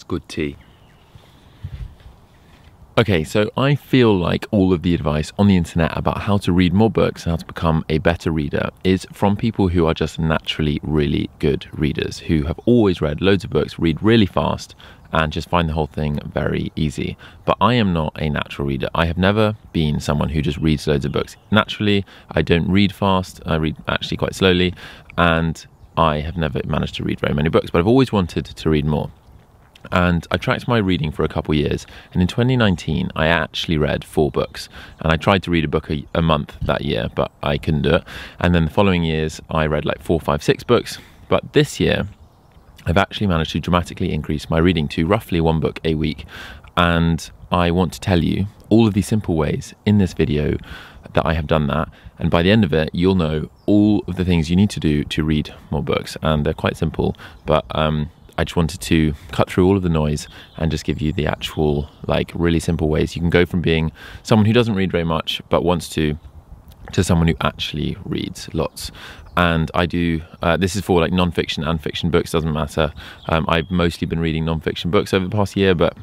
Good tea. Okay, so I feel like all of the advice on the internet about how to read more books and how to become a better reader is from people who are just naturally really good readers, who have always read loads of books, read really fast, and just find the whole thing very easy. But I am not a natural reader. I have never been someone who just reads loads of books. Naturally, I don't read fast. I read actually quite slowly, and I have never managed to read very many books, but I've always wanted to read more. And I tracked my reading for a couple of years, and in 2019 I actually read 4 books, and I tried to read a book a month that year, but I couldn't do it. And then the following years I read like 4, 5, 6 books. But this year I've actually managed to dramatically increase my reading to roughly 1 book a week, and I want to tell you all of these simple ways in this video that I have done that, and by the end of it you'll know all of the things you need to do to read more books. And they're quite simple, but I just wanted to cut through all of the noise and just give you the actual, like, really simple ways you can go from being someone who doesn't read very much but wants to someone who actually reads lots. And I do, this is for like non-fiction and fiction books, doesn't matter. I've mostly been reading non-fiction books over the past year, but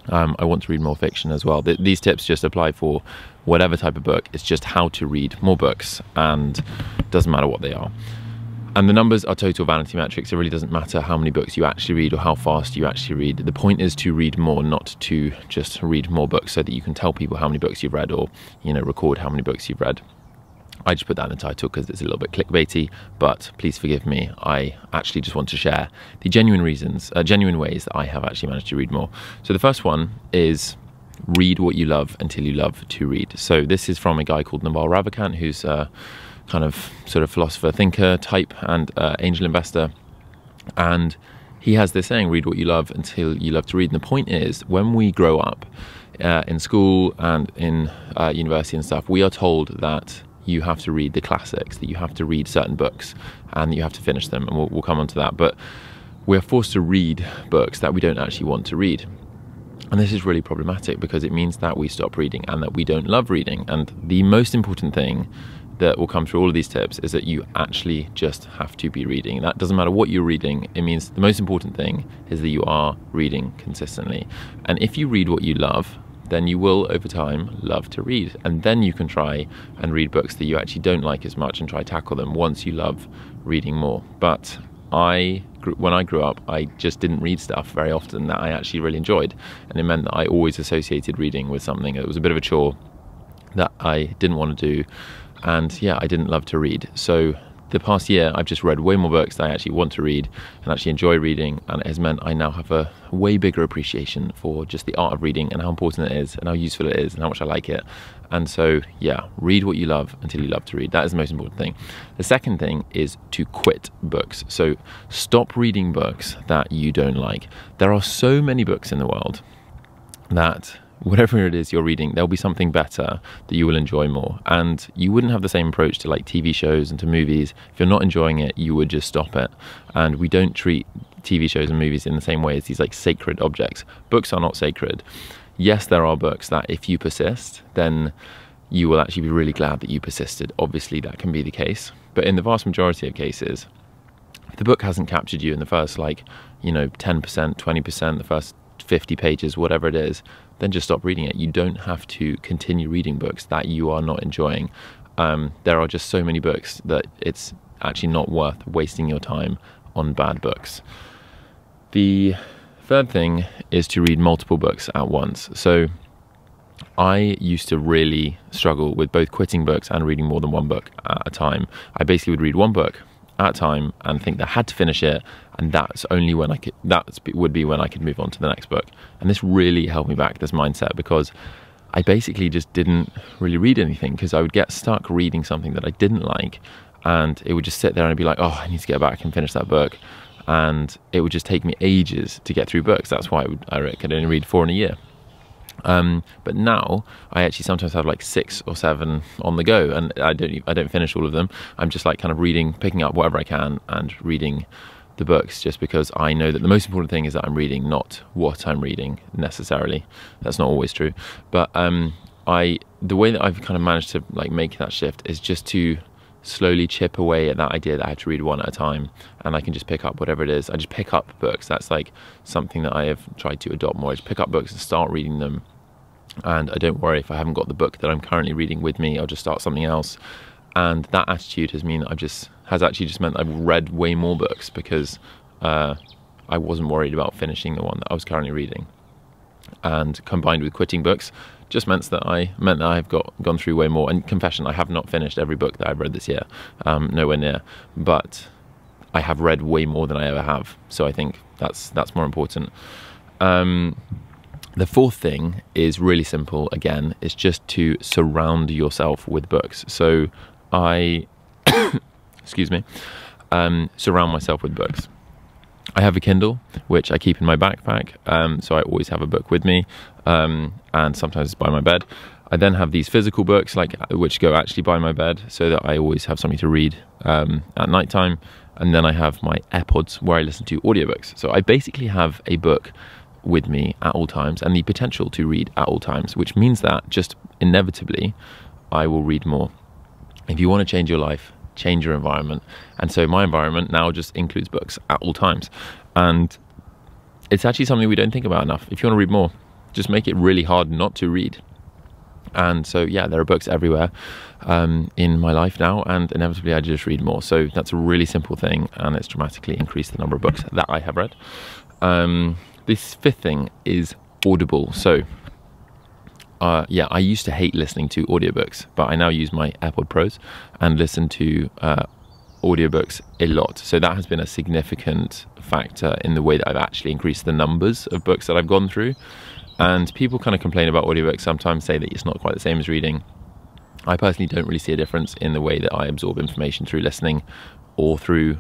I want to read more fiction as well. These tips just apply for whatever type of book. It's just how to read more books, and it doesn't matter what they are. And the numbers are total vanity metrics. It really doesn't matter how many books you actually read or how fast you actually read. The point is to read more, not to just read more books so that you can tell people how many books you've read, or, you know, record how many books you've read. I just put that in the title because it's a little bit clickbaity, but please forgive me. I actually just want to share the genuine reasons, genuine ways that I have actually managed to read more. So the first one is read what you love until you love to read. So this is from a guy called Naval Ravikant, who's kind of sort of philosopher thinker type and angel investor, and he has this saying, read what you love until you love to read. And the point is, when we grow up in school and in university and stuff, we are told that you have to read the classics, that you have to read certain books and that you have to finish them, and we'll come on to that. But we're forced to read books that we don't actually want to read. And this is really problematic because it means that we stop reading and that we don't love reading. And the most important thing that will come through all of these tips is that you actually just have to be reading. That doesn't matter what you're reading. It means the most important thing is that you are reading consistently. And if you read what you love, then you will over time love to read. And then you can try and read books that you actually don't like as much and try to tackle them once you love reading more. But when I grew up, I just didn't read stuff very often that I actually really enjoyed. And it meant that I always associated reading with something that was a bit of a chore that I didn't want to do. And yeah, I didn't love to read. So the past year, I've just read way more books that I actually want to read and actually enjoy reading. And it has meant I now have a way bigger appreciation for just the art of reading and how important it is and how useful it is and how much I like it. And so, yeah, read what you love until you love to read. That is the most important thing. The second thing is to quit books. So stop reading books that you don't like. There are so many books in the world that whatever it is you're reading, there'll be something better that you will enjoy more. And you wouldn't have the same approach to like TV shows and to movies. If you're not enjoying it, you would just stop it. And we don't treat TV shows and movies in the same way as these like sacred objects. Books are not sacred. Yes, there are books that if you persist, then you will actually be really glad that you persisted. Obviously, that can be the case. But in the vast majority of cases, if the book hasn't captured you in the first 10%, 20%, the first 50 pages, whatever it is, then just stop reading it. You don't have to continue reading books that you are not enjoying. There are just so many books that it's actually not worth wasting your time on bad books. The third thing is to read multiple books at once. So I used to really struggle with both quitting books and reading more than one book at a time. I basically would read one book at a time and think that I had to finish it, and that's only when that would be when I could move on to the next book. And this really held me back, this mindset, because I basically just didn't really read anything, because I would get stuck reading something that I didn't like, and it would just sit there and I'd be like, oh, I need to get back and finish that book, and it would just take me ages to get through books. That's why I could only read 4 in a year. But now I actually sometimes have like 6 or 7 on the go, and I don't finish all of them. I'm just like kind of reading, picking up whatever I can and reading the books, just because I know that the most important thing is that I'm reading, not what I'm reading necessarily. That's not always true, but the way that I've kind of managed to like make that shift is just to slowly chip away at that idea that I have to read one at a time, and I can just pick up whatever it is. I just pick up books. That's like something that I have tried to adopt more. I just pick up books and start reading them, and I don't worry if I haven't got the book that I'm currently reading with me. I'll just start something else. And that attitude has actually just meant I've read way more books, because I wasn't worried about finishing the one that I was currently reading. And combined with quitting books just meant that I've gone through way more. And confession, I have not finished every book that I've read this year, nowhere near, but I have read way more than I ever have. So I think that's more important. The fourth thing is really simple. Again, it's just to surround yourself with books. So I surround myself with books. I have a Kindle, which I keep in my backpack, so I always have a book with me, and sometimes it's by my bed. I then have these physical books, which go actually by my bed, so that I always have something to read at night time. And then I have my AirPods, where I listen to audiobooks. So I basically have a book with me at all times, and the potential to read at all times, which means that just inevitably I will read more. If you want to change your life, change your environment. And so my environment now just includes books at all times, and it's actually something we don't think about enough. If you want to read more, just make it really hard not to read. And so yeah, there are books everywhere in my life now, and inevitably I just read more. So that's a really simple thing, and it's dramatically increased the number of books that I have read. This fifth thing is Audible. So I used to hate listening to audiobooks, but I now use my AirPod Pros and listen to audiobooks a lot. So that has been a significant factor in the way that I've actually increased the numbers of books that I've gone through. And people kind of complain about audiobooks, sometimes say that it's not quite the same as reading. I personally don't really see a difference in the way that I absorb information through listening or through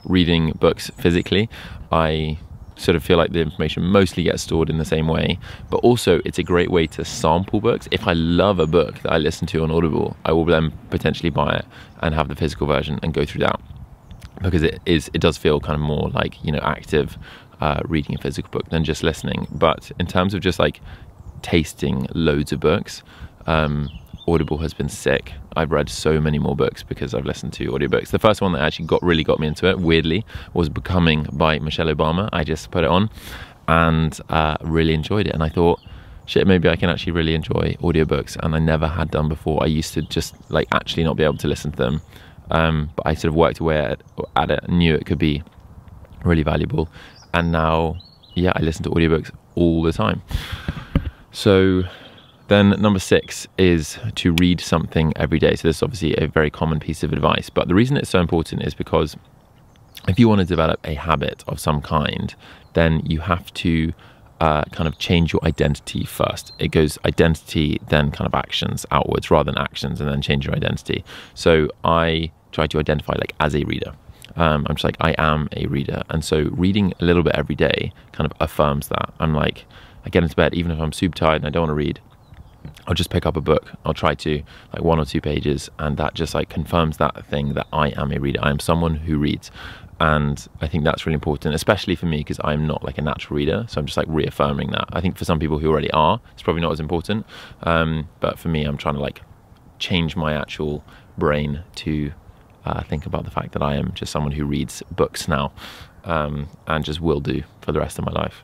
reading books physically. I sort of feel like the information mostly gets stored in the same way, but also it's a great way to sample books. If I love a book that I listen to on Audible, I will then potentially buy it and have the physical version and go through that, because it does feel kind of more like, active reading a physical book than just listening. But in terms of just like tasting loads of books, Audible has been sick. I've read so many more books because I've listened to audiobooks. The first one that actually really got me into it, weirdly, was Becoming by Michelle Obama. I just put it on and really enjoyed it. And I thought, shit, maybe I can actually really enjoy audiobooks. And I never had done before. I used to just actually not be able to listen to them. But I sort of worked away at it and knew it could be really valuable. And now, I listen to audiobooks all the time. So then number 6 is to read something every day. So this is obviously a very common piece of advice, but the reason it's so important is because if you want to develop a habit of some kind, then you have to kind of change your identity first. It goes identity, then kind of actions outwards, rather than actions and then change your identity. So I try to identify as a reader. I'm just I am a reader. And so reading a little bit every day kind of affirms that. I get into bed, even if I'm super tired and I don't want to read, I'll just pick up a book. I'll try to 1 or 2 pages, and that just confirms that thing that I am a reader. I am someone who reads, and I think that's really important, especially for me, because I'm not a natural reader. So I'm just reaffirming that. I think for some people who already are, it's probably not as important. But for me, I'm trying to change my actual brain to think about the fact that I am just someone who reads books now, and just will do for the rest of my life.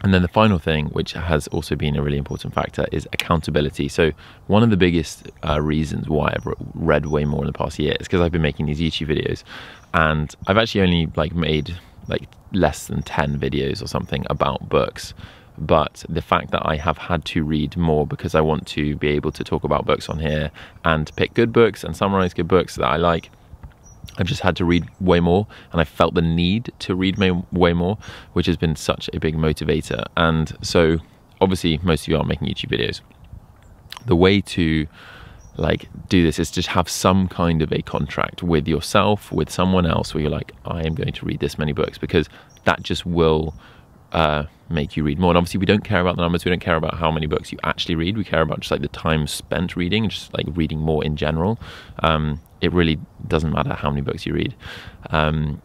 And then the final thing, which has also been a really important factor, is accountability. So one of the biggest reasons why I've read way more in the past year is because I've been making these YouTube videos, and I've actually only made less than 10 videos or something about books. But the fact that I have had to read more because I want to be able to talk about books on here and pick good books and summarize good books that I like, I've just had to read way more, and I felt the need to read way more, which has been such a big motivator. And so obviously most of you are making YouTube videos. The way to do this is just have some kind of a contract with yourself, with someone else, where you're I am going to read this many books, because that just will make you read more. And obviously we don't care about the numbers, we don't care about how many books you actually read, we care about just the time spent reading, just reading more in general. It really doesn't matter how many books you read,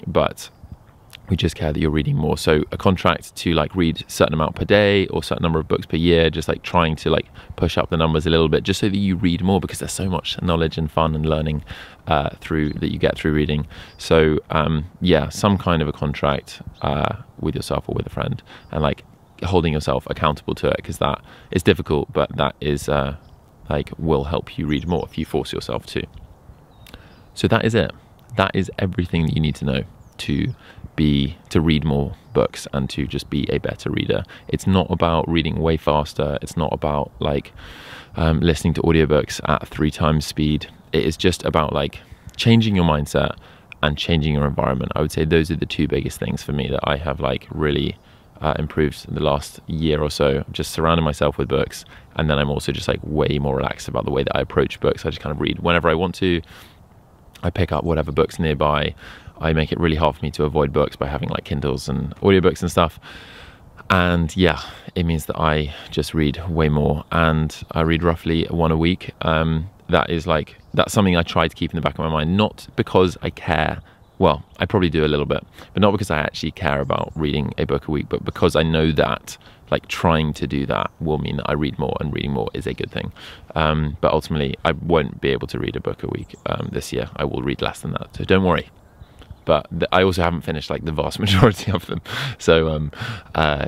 but We just care that you're reading more. So a contract to like read a certain amount per day or a certain number of books per year, just like trying to like push up the numbers a little bit, just so that you read more, because there's so much knowledge and fun and learning through that you get through reading. So yeah, some kind of a contract with yourself or with a friend, and like holding yourself accountable to it, because that is difficult, but that is like will help you read more if you force yourself to. So that is it. That is everything that you need to know to read more books and to just be a better reader. It's not about reading way faster. It's not about like listening to audiobooks at 3 times speed. It is just about like changing your mindset and changing your environment. I would say those are the 2 biggest things for me that I have like really improved in the last year or so. Just surrounding myself with books, and then I'm also just like way more relaxed about the way that I approach books. I just kind of read whenever I want to. I pick up whatever books nearby. I make it really hard for me to avoid books by having like Kindles and audiobooks and stuff. And yeah, it means that I just read way more, and I read roughly 1 a week. That's something I try to keep in the back of my mind, not because I care. Well, I probably do a little bit, but not because I actually care about reading a book a week, but because I know that like trying to do that will mean that I read more, and reading more is a good thing. But ultimately, I won't be able to read a book a week this year. I will read less than that, so don't worry. But I also haven't finished like the vast majority of them. So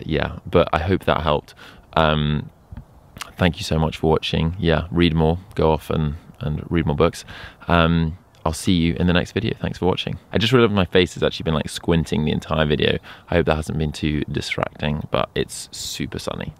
yeah, but I hope that helped. Thank you so much for watching. Yeah, read more, go off and read more books. I'll see you in the next video. Thanks for watching. I just realized my face has actually been like squinting the entire video. I hope that hasn't been too distracting, but it's super sunny.